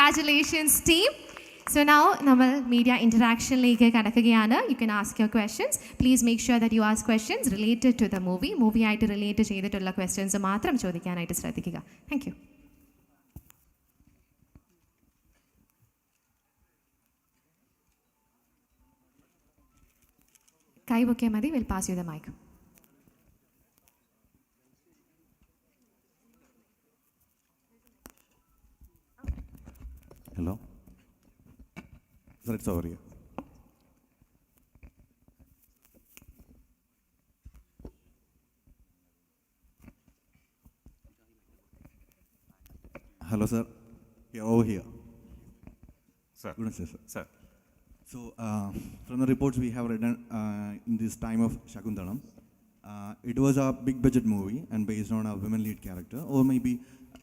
Congratulations, team. So now, നമ്മൾ media interactionലേക്ക് കടക്കുകയാണ്. You can ask your questions. Please make sure that you ask questions related to the movie. Movie ആയിട്ട് relate ചെയ്തിട്ടുള്ള questions മാത്രം ചോദിക്കാനായിട്ട് ശ്രദ്ധിക്കുക. Thank you. കൈവൊക്കെ മതി. We'll pass you the mic. Hello. Sir, it's over here. Hello, sir. Yeah, over here. Sir. Good sir. Sir. So, from the reports we have written in this time of Shaakuntalam, it was a big budget movie and based on a women lead character, or maybe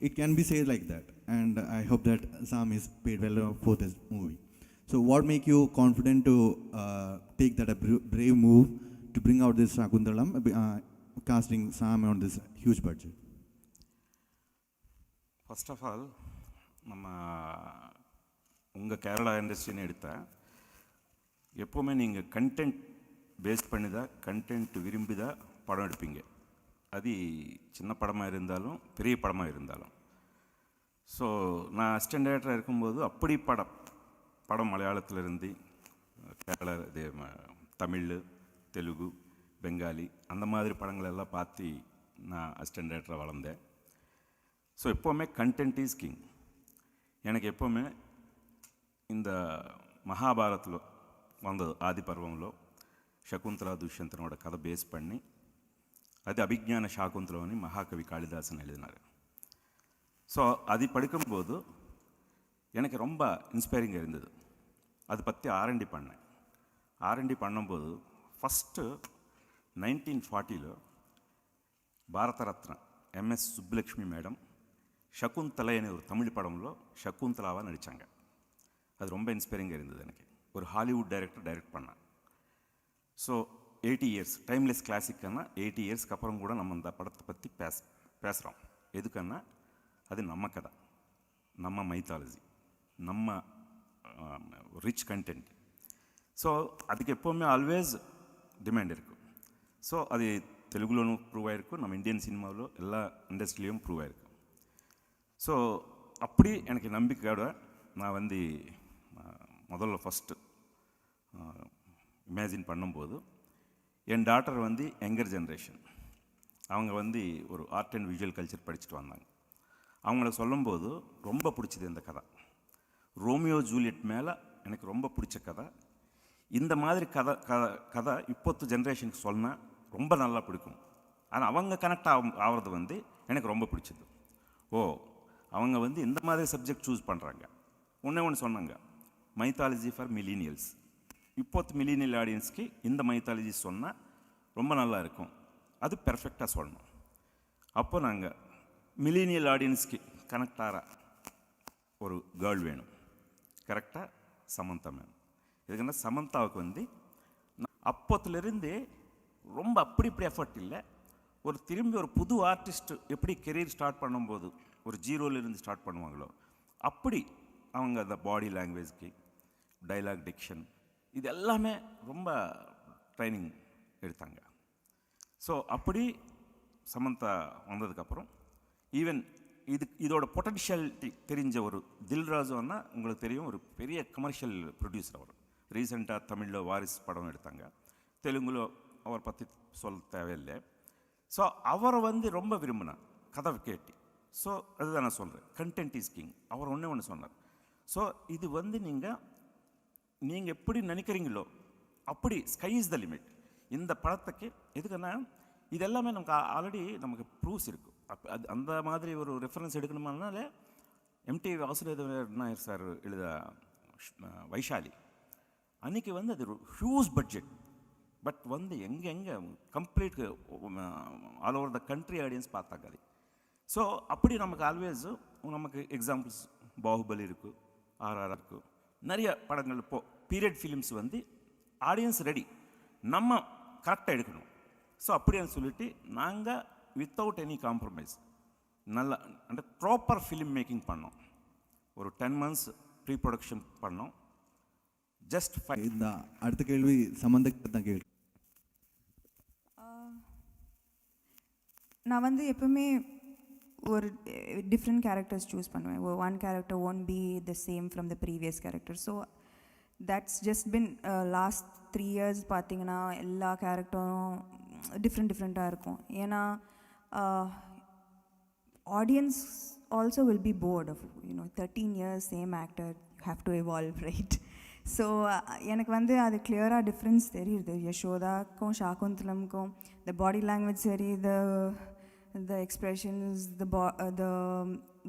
it can be said like that. And I hope that Sam is paid well for this movie. So, what make you confident to take that a brave move to bring out this Shaakuntalam, casting Sam on this huge budget? First of all, நம்ம உங்கள் கேரளா இண்டஸ்ட்ரின்னு எடுத்தால் எப்போவுமே நீங்கள் content base பண்ணி தான் content விரும்பி தான் படம் எடுப்பீங்க. அது சின்ன படமாக இருந்தாலும் பெரிய படமாக இருந்தாலும். ஸோ நான் அசிஸ்டன்ட் டைரக்டராக இருக்கும்போது அப்படி படம் மலையாளத்திலிருந்து கேரளா இது தமிழ், தெலுங்கு, பெங்காலி அந்த மாதிரி படங்களெல்லாம் பார்த்து நான் அசிஸ்டன்ட் டைரக்டராக வளர்ந்தேன். ஸோ எப்போவுமே கண்டென்ட் இஸ் கிங். எனக்கு எப்போவுமே இந்த மகாபாரத்தில் வந்தது ஆதி பர்வంలో శకుంతల దుష్యంతనோட கதை பேஸ் பண்ணி அது அபிஜ்ஞான శాకుంతలం అని மகாகவி காளிதாசன் எழுதினார். ஸோ அது படிக்கும்போது எனக்கு ரொம்ப இன்ஸ்பைரிங்காக இருந்தது. அதை பற்றி ஆர்என்டி பண்ணேன். ஆர்என்டி பண்ணும்போது first 1940 Bharat Ratna MS Subbulakshmi madam Sakunthalai அనే ஒரு தமிழ் படம்లో சகுந்தலாவாக நடித்தாங்க. அது ரொம்ப இன்ஸ்பைரிங்காக இருந்தது எனக்கு. ஒரு ஹாலிவுட் டைரக்டர் டைரக்ட் பண்ணேன். ஸோ 80 இயர்ஸ் டைம்லெஸ் கிளாசிக்கன்னா 80 இயர்ஸ்க்கு அப்புறம் கூட நம்ம அந்த படத்தை பற்றி பேசுகிறோம். எதுக்குன்னா அது நம்ம கதை, நம்ம மைத்தாலஜி, நம்ம ரிச் கண்டென்ட். ஸோ அதுக்கு எப்போவுமே ஆல்வேஸ் டிமாண்ட் இருக்கும். ஸோ அது தெலுங்குలోనూ ப்ரூவ் ஆகிருக்கும், நம்ம இந்தியன் சினிமாவில் எல்லா இண்டஸ்ட்ரியிலையும் ப்ரூவ் ஆகிருக்கும். ஸோ அப்படி எனக்கு நம்பிக்கையோட நான் வந்து முதல்ல ஃபஸ்ட்டு இமேஜின் பண்ணும்போது என் டாட்டர் வந்து யங்கர் ஜென்ரேஷன், அவங்க வந்து ஒரு ஆர்ட் அண்ட் விஷுவல் கல்ச்சர் படிச்சுட்டு வந்தாங்க. அவங்கள சொல்லும்போது ரொம்ப பிடிச்சிது இந்த கதை. ரோமியோ ஜூலியட் மேலே எனக்கு ரொம்ப பிடிச்ச கதை. இந்த மாதிரி கதை இப்போத்து ஜென்ரேஷனுக்கு சொன்னால் ரொம்ப நல்லா பிடிக்கும். ஆனால் அவங்க கனெக்ட் ஆகிறது வந்து எனக்கு ரொம்ப பிடிச்சிது. அவங்க வந்து இந்த மாதிரி சப்ஜெக்ட் சூஸ் பண்ணுறாங்க. ஒன்று சொன்னாங்க, மைத்தாலஜி ஃபார் மில்லினியல்ஸ். இப்போத்து மில்லினியல் ஆடியன்ஸ்க்கு இந்த மைத்தாலஜி சொன்னால் ரொம்ப நல்லா இருக்கும், அது பெர்ஃபெக்டாக சொல்லணும். அப்போ நாங்கள் மில்லினியல் ஆடியன்ஸ்க்கு கனெக்ட் ஆகிற ஒரு கேர்ள் வேணும், கரெக்டாக சமந்தா மேம். இதுக்குன்னா சமந்தாவுக்கு வந்து அப்போத்துலேருந்தே ரொம்ப இப்படி எஃபர்ட் இல்லை. ஒரு திரும்பி ஒரு புது ஆர்டிஸ்ட் எப்படி கெரியர் ஸ்டார்ட் பண்ணும்போது ஒரு ஜீரோலேருந்து ஸ்டார்ட் பண்ணுவாங்களோ அப்படி அவங்க அந்த பாடி லாங்குவேஜ்க்கு, டைலாக் டிக்ஷன், இது எல்லாமே ரொம்ப ட்ரைனிங் எடுத்தாங்க. ஸோ அப்படி சமந்தா வந்ததுக்கப்புறம் ஈவன் இதோட பொட்டன்ஷியாலிட்டி தெரிஞ்ச ஒரு தில்ராஜுன்னா உங்களுக்கு தெரியும், ஒரு பெரிய கமர்ஷியல் ப்ரொடியூசர். அவர் ரீசெண்டாக தமிழில் வாரிஸ் படம் எடுத்தாங்க, தெலுங்குல அவர் பற்றி சொல்ல தேவையில்லை. ஸோ அவரை வந்து ரொம்ப விரும்பினார் கதை கேட்டு. ஸோ அதுதான் நான் சொல்கிறேன், கண்டென்ட் இஸ் கிங். அவர் ஒன்று சொன்னார். ஸோ இது வந்து நீங்கள் எப்படி நினைக்கிறீங்களோ அப்படி ஸ்கை இஸ் த லிமிட் இந்த படத்துக்கு. எதுக்குன்னா இது எல்லாமே நமக்கு ஆல்ரெடி நமக்கு ப்ரூவ்ஸ் இருக்கும். அது அந்த மாதிரி ஒரு ரெஃபரன்ஸ் எடுக்கணுமானால எம்டி வாசுதேவன் நாயர் சார் எழுத வைஷாலி அன்றைக்கி வந்து அது ஹியூஜ் பட்ஜெட். பட் வந்து எங்கே complete all over the country audience பார்த்தாங்க அது. ஸோ அப்படி நமக்கு ஆல்வேஸ் நமக்கு எக்ஸாம்பிள்ஸ் பாகுபலி இருக்குது, ஆர்ஆர் இருக்குது, நிறைய படங்கள். இப்போது பீரியட் ஃபிலிம்ஸ் வந்து ஆடியன்ஸ் ரெடி, நம்ம கரெக்டாக எடுக்கணும். ஸோ அப்படின்னு சொல்லிட்டு நாங்கள் வித்தவுட் எனி காம்ப்ரமைஸ் நல்லா அந்த ப்ராப்பர் ஃபிலிம் மேக்கிங் பண்ணோம். ஒரு 10 months ப்ரீ ப்ரொடக்ஷன் பண்ணோம். ஜஸ்ட் இந்த அடுத்த கேள்வி சம்மந்தக்கு தான் கேள்வி. நான் வந்து எப்பவுமே ஒரு டிஃப்ரெண்ட் கேரக்டர்ஸ் சூஸ் பண்ணுவேன். One character won't be the same from the previous character. So that's just been last 3 years பார்த்தீங்கன்னா எல்லா கேரக்டரும் டிஃப்ரெண்ட்டாக இருக்கும். ஏன்னா audience also will be bored of 13 years same actor, you have to evolve, right? So எனக்கு வந்து அது கிளியராக டிஃப்ரென்ஸ் தெரியுது. யசோதாக்கும் ஷாகுந்தலம்க்கும் த பாடி லாங்குவேஜ் சரி, the expressions,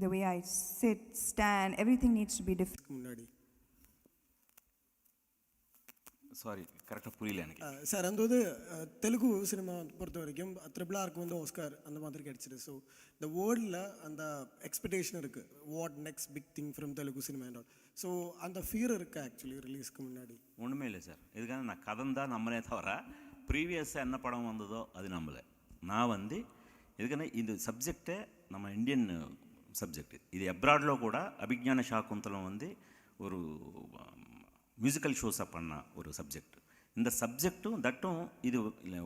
the way I sit, stand, everything needs to be different. முன்னாடி sorry கரெக்டாக புரியல எனக்கு. சார் அந்த தெலுங்கு சினிமா பொறுத்த வரைக்கும் ட்ரிபிளாருக்கு வந்து ஆஸ்கார் அந்த மாதிரி கிடச்சிது. ஸோ இந்த வேர்ல்டில் அந்த எக்ஸ்பெக்டேஷன் இருக்குது, what next big thing from Telugu cinema and all. So அந்த ஃபியர் இருக்குது ஆக்சுவலி ரிலீஸ்க்கு முன்னாடி? ஒன்றுமே இல்லை சார். இதுக்காக நான் கதை தான் நம்பனே தவிர ப்ரீவியஸாக என்ன படம் வந்ததோ அது நம்பலை. நான் வந்து இதுக்கான இந்த சப்ஜெக்டை நம்ம இந்தியன் சப்ஜெக்ட், இது எப்ராடில் கூட அபிஜ்ஞான ஷாக்குந்தலம் வந்து ஒரு மியூசிக்கல் ஷோஸாக பண்ண ஒரு சப்ஜெக்ட். இந்த சப்ஜெக்டும் தட்டும் இது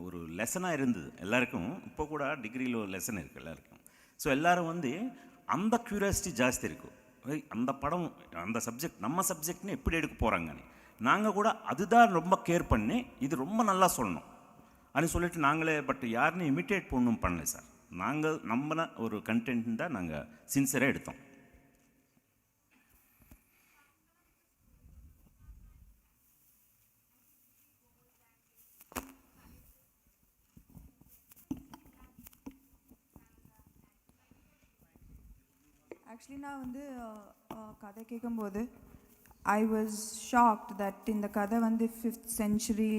ஒரு லெசனாக இருந்தது எல்லாருக்கும். இப்போ கூட டிகிரியில் ஒரு லெசன் இருக்குது எல்லாருக்கும். ஸோ எல்லோரும் வந்து அந்த க்யூரியாசிட்டி ஜாஸ்தி இருக்கும். அந்த படம் அந்த சப்ஜெக்ட் நம்ம சப்ஜெக்ட்னு எப்படி எடுக்க போகிறாங்கன்னு நாங்கள் கூட அதுதான் ரொம்ப கேர் பண்ணி இது ரொம்ப நல்லா சொல்லணும் அப்படின்னு சொல்லிட்டு நாங்களே, பட் யாருன்னு இமிட்டேட் பண்ணணும் பண்ணல சார். நாங்கள் நம்பின ஒரு கண்டென்ட் தான் நாங்கள் சின்சியராக எடுத்தோம். ஆக்சுவலி நான் வந்து கதை கேட்கும்போது ஐ வாஸ் ஷாக்ட் தட் இந்த கதை வந்து 5th century,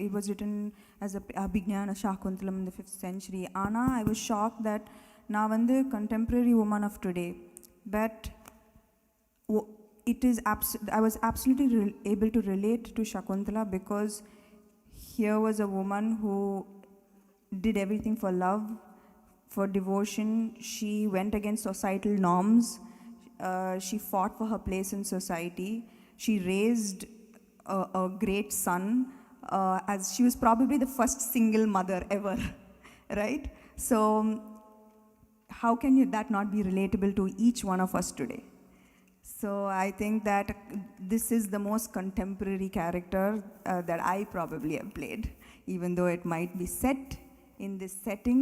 it was written as a Abhignana Shaakuntalam in the 5th century. Anna, I was shocked that நான் வந்து contemporary woman of today, but it is I was absolutely able to relate to Shaakuntala because here was a woman who did everything for love, for devotion. She went against societal norms. She fought for her place in society. She raised a great son, as she was probably the first single mother ever, right? So how can that not be relatable to each one of us today? So I think that this is the most contemporary character that I probably have played, even though it might be set in this setting.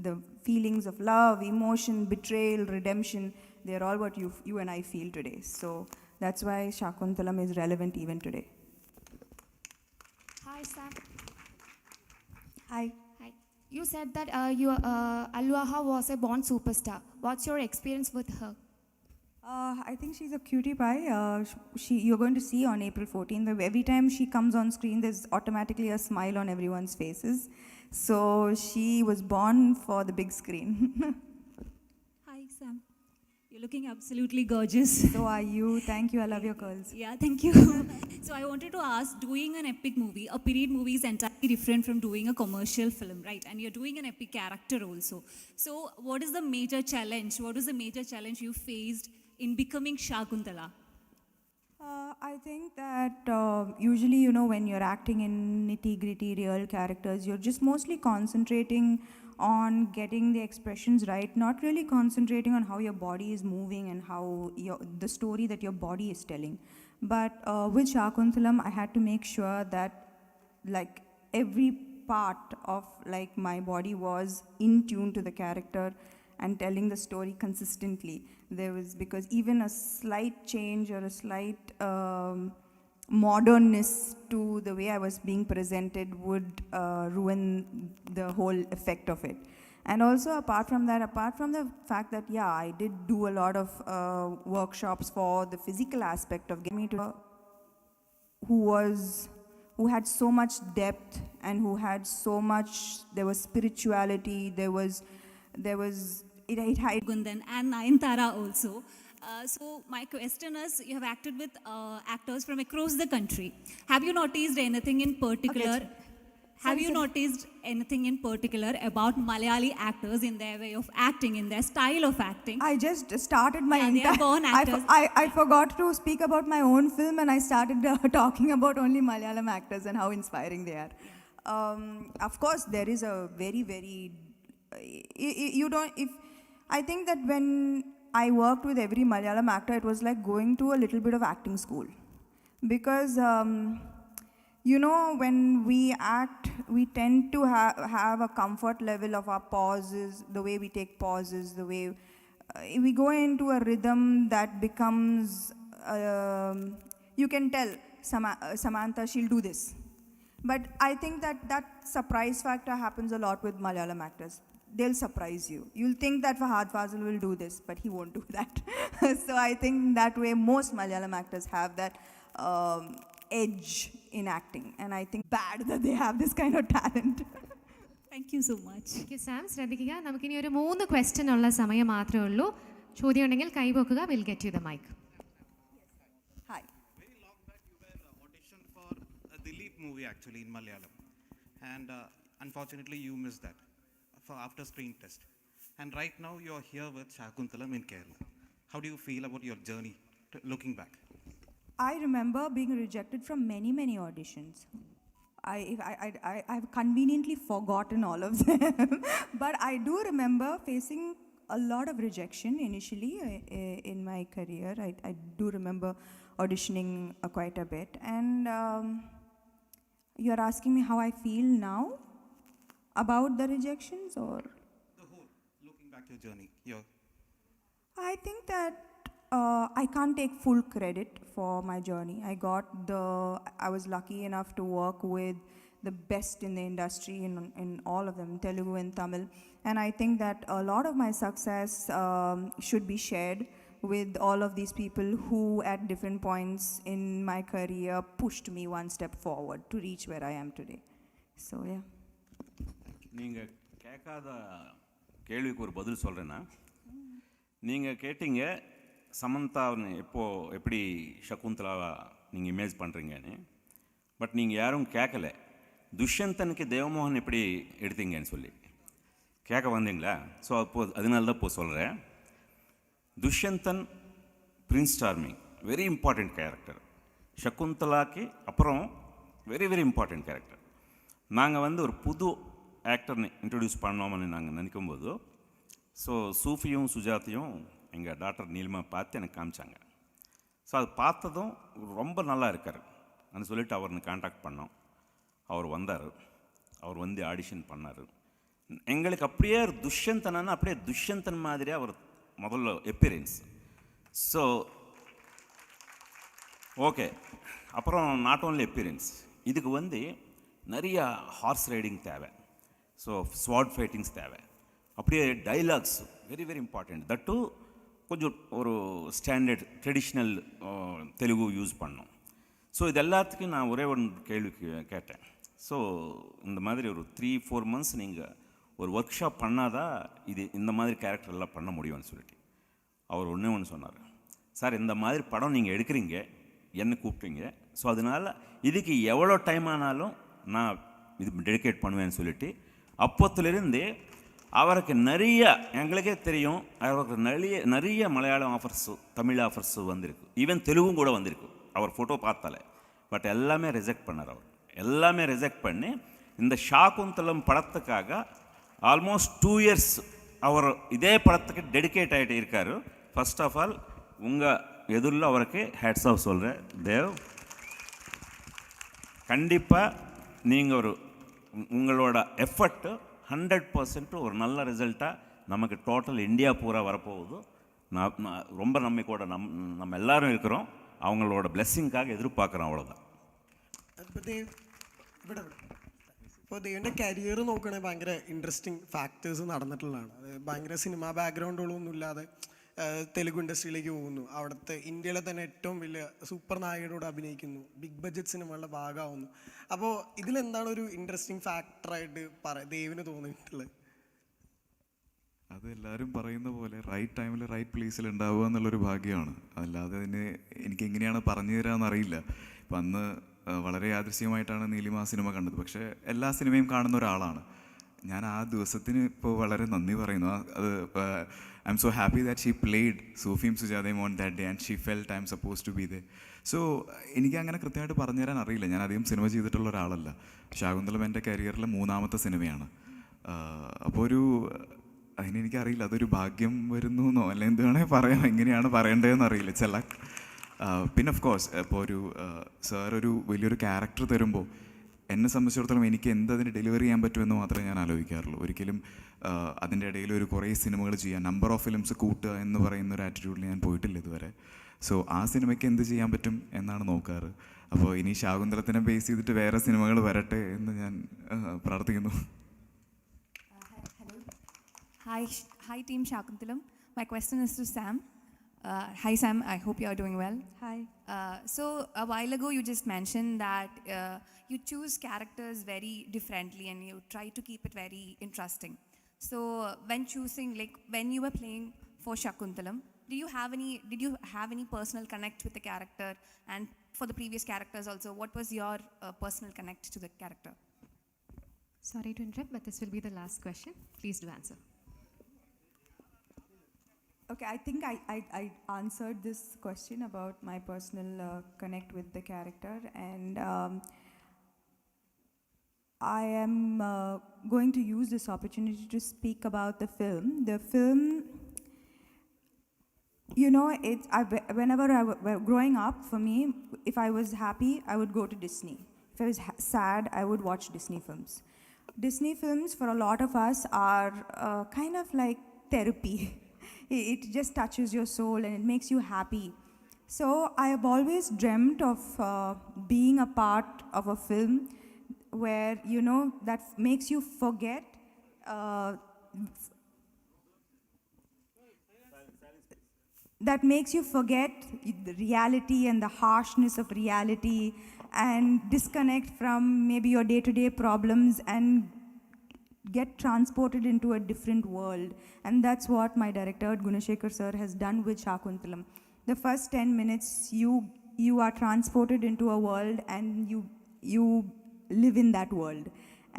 The feelings of love, emotion, betrayal, redemption, they're all what you and I feel today. So that's why Shaakuntalam is relevant even today. Hi, Sam. Hi. Hi. You said that Alwaha was a born superstar. What's your experience with her? I think she's a cutie pie. You're going to see on April 14th. Every time she comes on screen, there's automatically a smile on everyone's faces. So she was born for the big screen. Hi, Sam. You're looking absolutely gorgeous. So are you. Thank you. I love your curls. Yeah, thank you. So I wanted to ask, doing an epic movie, a period movie is entirely different from doing a commercial film, right? And you're doing an epic character also. So what is the major challenge? What was the major challenge you faced in becoming Shaakuntala? I think that usually, when you're acting in nitty-gritty real characters, you're just mostly concentrating on getting the expressions right, not really concentrating on how your body is moving and how the story that your body is telling. But with Shaakuntalam, I had to make sure that like every part of like my body was in tune to the character and telling the story consistently. There was, because even a slight change or a slight modernness to the way I was being presented would ruin the whole effect of it. And also apart from the fact that, yeah, I did do a lot of workshops for the physical aspect of getting me to who had so much depth and who had so much, there was spirituality, there was it had Gundan and Nayantara also. So my question is, you have acted with actors from across the country. Have you noticed anything in particular? Okay. Have you noticed anything in particular about Malayali actors in their way of acting, in their style of acting? I just started my Yeah, they are born actors. I forgot to speak about my own film, and I started talking about only Malayalam actors and how inspiring they are. Of course, there is a very, very. You don't. If I think that when I worked with every Malayalam actor, it was like going to a little bit of acting school, because. You know, when we act, we tend to have a comfort level of our pauses, the way we take pauses, the way we go into a rhythm that becomes, you can tell, Samantha, she'll do this. But I think that surprise factor happens a lot with Malayalam actors. They'll surprise you. You'll think that Fahad Fazil will do this, but he won't do that. So I think that way most Malayalam actors have that edge in acting, and I think bad that they have this kind of talent. Thank you so much. Thank you, Sam. ശ്രദ്ധിക്കുക, നമുക്കിനി ഒരു 3 question ഉള്ള സമയം മാത്രമേ ഉള്ളൂ. ചോദ്യം ഉണ്ടെങ്കിൽ കൈവക്കുക. Will get you the mic. Hi. Very long back you were auditioned for a Dilip movie actually in Malayalam, and unfortunately you missed that for after screen test. And right now you are here with Shaakuntalam in Kerala. How do you feel about your journey looking back? I remember being rejected from many auditions. I've conveniently forgotten all of them. But I do remember facing a lot of rejection initially in my career. I do remember auditioning quite a bit. And you're asking me how I feel now about the rejections, or? The whole, looking back your journey, I think that I can't take full credit for my journey. I was lucky enough to work with the best in the industry in all of them, Telugu and Tamil. And I think that a lot of my success should be shared with all of these people who at different points in my career pushed me one step forward to reach where I am today. So, yeah. நீங்கள் கேட்காத கேள்விக்கு ஒரு பதில் சொல்கிறேன்னா, நீங்கள் கேட்டீங்க சமந்தாவை எப்படி சகுந்தலாவை நீங்கள் இமேஜ் பண்ணுறீங்கன்னு. பட் நீங்கள் யாரும் கேட்கல துஷ்யந்தனுக்கு தேவமோகன் எப்படி எடுத்தீங்கன்னு சொல்லி கேட்க வந்தீங்களா? ஸோ அதனால தான் இப்போ சொல்கிறேன். Dushyanthan prince charming, very important character. சகுந்தலாக்கு அப்புறம் வெரி வெரி இம்பார்ட்டண்ட் கேரக்டர். நாங்கள் ஒரு புது ஆக்டர்னு இன்ட்ரடியூஸ் பண்ணோம்னு நாங்கள் நினைக்கும்போது, ஸோ சூஃபியும் சுஜாத்தையும் எங்கள் டாக்டர் நீலிமா பார்த்து எனக்கு காமிச்சாங்க. ஸோ அது பார்த்ததும் ரொம்ப நல்லா இருக்கார் அப்படின்னு சொல்லிட்டு அவரை காண்டாக்ட் பண்ணோம். அவர் வந்தார். அவர் ஆடிஷன் பண்ணார். எங்களுக்கு அப்படியே துஷ்யந்தனா அப்படியே துஷ்யந்தன் மாதிரியே அவர் முதல்ல எப்பியரன்ஸ். ஸோ ஓகே, அப்புறம் நாட் ஓன்லி எப்பியரன்ஸ், இதுக்கு நிறையா ஹார்ஸ் ரைடிங் தேவை. ஸோ ஸ்வாட் ஃபைட்டிங்ஸ் தேவை. அப்படியே dialogues very very important. That too கொஞ்சம் ஒரு ஸ்டாண்டர்ட் ட்ரெடிஷ்னல் தெலுங்கு யூஸ் பண்ணோம். ஸோ இது எல்லாத்துக்கும் நான் ஒரே ஒரு கேள்வி கேட்டேன். ஸோ இந்த மாதிரி ஒரு 3-4 months நீங்கள் ஒரு ஒர்க் ஷாப் பண்ணாதான் இந்த மாதிரி கேரக்டர்லாம் பண்ண முடியும்னு சொல்லிட்டு அவர் ஒன்று சொன்னார். சார், இந்த மாதிரி படம் நீங்கள் எடுக்கிறீங்க, என்ன கூப்பிட்டீங்க, ஸோ அதனால் இதுக்கு எவ்வளோ டைம் ஆனாலும் நான் இது டெடிகேட் பண்ணுவேன்னு சொல்லிட்டு அப்போத்துலேருந்து அவருக்கு நிறைய, எங்களுக்கே தெரியும், அவருக்கு நிறைய மலையாளம் ஆஃபர்ஸு, தமிழ் ஆஃபர்ஸு வந்திருக்கு. ஈவன் தெலுங்கும் கூட வந்திருக்கு அவர் ஃபோட்டோ பார்த்தாலே. பட் எல்லாமே ரிஜெக்ட் பண்ணார். அவர் எல்லாமே ரிஜெக்ட் பண்ணி இந்த ஷாகுந்தலம் படத்துக்காக ஆல்மோஸ்ட் 2 years அவர் இதே படத்துக்கு டெடிகேட் ஆகிட்டு இருக்கார். ஃபர்ஸ்ட் ஆஃப் ஆல் உங்கள் எதிரில் அவருக்கு ஹேட்ஸ் ஆஃப் சொல்கிறேன். தேவ், கண்டிப்பாக நீங்கள் உங்களோட எஃபர்ட்டு 100% ஒரு நல்ல ரிசல்ட்டாக நமக்கு டோட்டல் இந்தியா பூரா வரப்போகுது. நான் ரொம்ப நம்பிக்கையோட நம்ம எல்லாரும் இருக்கிறோம். அவங்களோட ബ്ലെസ്സിങ്காக എതിർപ്പാക്കണം. അவ்வளോதான். ഇപ്പോൾ ദേവിൻ്റെ കരിയർ നോക്കുകയാണെങ്കിൽ ഭയങ്കര ഇൻട്രസ്റ്റിംഗ് ഫാക്ടേഴ്സ് നടന്നിട്ടുള്ളതാണ്. അത് ഭയങ്കര സിനിമാ ബാക്ക്ഗ്രൗണ്ടുകളൊന്നും ഇല്ലാതെ തെലുഗു ഇൻഡസ്ട്രിയിലേക്ക് പോകുന്നു. അവിടുത്തെ ഇന്ത്യയിലെ തന്നെ ഏറ്റവും വലിയ സൂപ്പർ നായകനോട് അഭിനയിക്കുന്നു, ബിഗ് ബഡ്ജറ്റ് സിനിമകളുടെ ഭാഗമാവുന്നു. അപ്പോൾ ഇതിലെന്താണ് ഒരു ഇൻട്രസ്റ്റിംഗ് ഫാക്ടറായിട്ട് ദേവിന് തോന്നിയിട്ടുള്ളത്? അത് എല്ലാവരും പറയുന്ന പോലെ റൈറ്റ് ടൈമിൽ റൈറ്റ് പ്ലേസിൽ ഉണ്ടാവുക എന്നുള്ളൊരു ഭാഗ്യമാണ്. അല്ലാതെ എനിക്ക് എങ്ങനെയാണ് പറഞ്ഞു തരാമെന്നറിയില്ല. ഇപ്പം അന്ന് വളരെ യാദൃശ്ചികമായിട്ടാണ് നീലിമ ആ സിനിമ കണ്ടത്. പക്ഷേ എല്ലാ സിനിമയും കാണുന്ന ഒരാളാണ് ഞാൻ. ആ ദിവസത്തിന് ഇപ്പോൾ വളരെ നന്ദി പറയുന്നു. അത് I am so happy that she played സോഫിയും സുജാതയും on that day and she felt I am suppose to be there. So എനിക്ക് അങ്ങനെ കൃത്യമായിട്ട് പറഞ്ഞുതരാൻ അറിയില്ല. ഞാൻ അധികം സിനിമ ചെയ്തിട്ടുള്ള ഒരാളല്ല. ശാകുന്തളം എൻ്റെ കരിയറിലെ 3ാമത്തെ സിനിമയാണ്. അപ്പോൾ അതിനെനിക്കറിയില്ല, അതൊരു ഭാഗ്യം വരുന്നു എന്നോ അല്ല എന്ത് വേണമെങ്കിൽ പറയാം, എങ്ങനെയാണ് പറയേണ്ടതെന്ന് അറിയില്ല ചില. പിന്നെ ഓഫ് കോഴ്സ് ഇപ്പോൾ സാർ ഒരു വലിയൊരു ക്യാരക്ടർ തരുമ്പോൾ എന്നെ സംബന്ധിച്ചിടത്തോളം എനിക്ക് എന്തതിന് ഡെലിവറി ചെയ്യാൻ പറ്റുമെന്ന് മാത്രമേ ഞാൻ ആലോചിക്കാറുള്ളൂ. ഒരിക്കലും അതിൻ്റെ ഇടയിൽ ഒരു കുറേ സിനിമകൾ ചെയ്യാൻ, നമ്പർ ഓഫ് ഫിലിംസ് കൂട്ടുക എന്ന് പറയുന്ന ഒരു ആറ്റിറ്റ്യൂഡിൽ ഞാൻ പോയിട്ടില്ല ഇതുവരെ. സോ ആ സിനിമയ്ക്ക് എന്ത് ചെയ്യാൻ പറ്റും എന്നാണ് നോക്കാറ്. അപ്പോൾ ഇനി ശാകുന്തളത്തിനെ ബേസ് ചെയ്തിട്ട് വേറെ സിനിമകൾ വരട്ടെ എന്ന് ഞാൻ പ്രാർത്ഥിക്കുന്നു. Hi team Shaakuntalam. My question is to Sam. Hi Sam, I hope you are doing well. Hi. So a while ago you just mentioned that you choose characters very differently and you try to keep it very interesting. So when choosing, like when you were playing for Shaakuntalam, did you have any personal connect with the character? And for the previous characters also, what was your personal connect to the character? Sorry to interrupt, but this will be the last question. Please do answer. Okay, I think I answered this question about my personal connect with the character, and I am going to use this opportunity to speak about the film. The film, you know, whenever growing up, for me, if I was happy, I would go to Disney. If I was sad, I would watch Disney films. Disney films, for a lot of us, are kind of like therapy. It just touches your soul and it makes you happy. So I have always dreamt of being a part of a film where, you know, that makes you forget the reality and the harshness of reality, and disconnect from maybe your day-to-day problems and get transported into a different world. And that's what my director Gunashekhar sir has done with Shaakuntalam. The first 10 minutes you are transported into a world and you live in that world.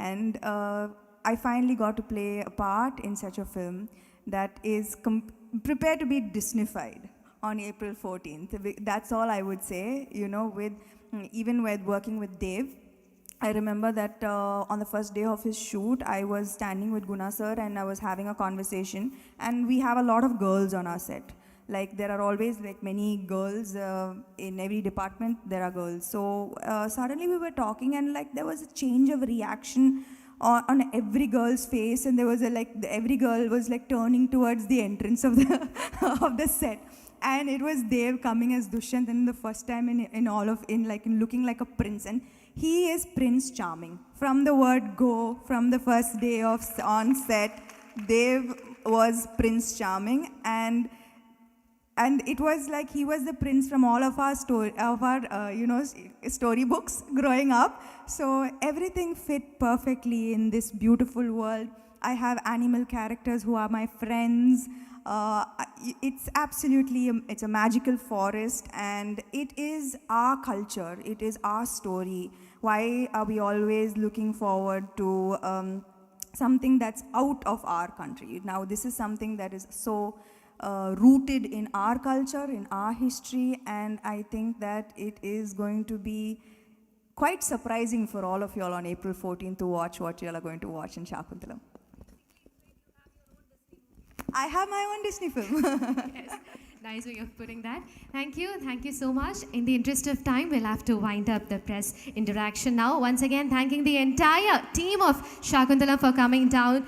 And I finally got to play a part in such a film that is prepared to be Disneyfied on April 14th. That's all I would say. You know, even with working with Dave, I remember that on the first day of his shoot, I was standing with Guna sir and I was having a conversation, and we have a lot of girls on our set. Like there are always like many girls in every department, there are girls. So suddenly we were talking and like there was a change of reaction on every girl's face, and there was every girl was like turning towards the entrance of the of the set. And it was Dev coming as Dushyant in the first time in looking like a prince, and he is Prince Charming. From the word go, from the first day of on set, Dev was Prince Charming, and it was like he was the prince from all of our storybooks growing up. So everything fit perfectly in this beautiful world. I have animal characters who are my friends. It's absolutely it's a magical forest, and it is our culture, it is our story. Why are we always looking forward to something that's out of our country? Now this is something that is so rooted in our culture, in our history, and I think that it is going to be quite surprising for all of you all on April 14th to watch what you all are going to watch in Shaakuntalam. I have my own Disney film. Yes, nice way of putting that. Thank you so much. In the interest of time, we'll have to wind up the press interaction now. Once again, thanking the entire team of Shaakuntalam for coming down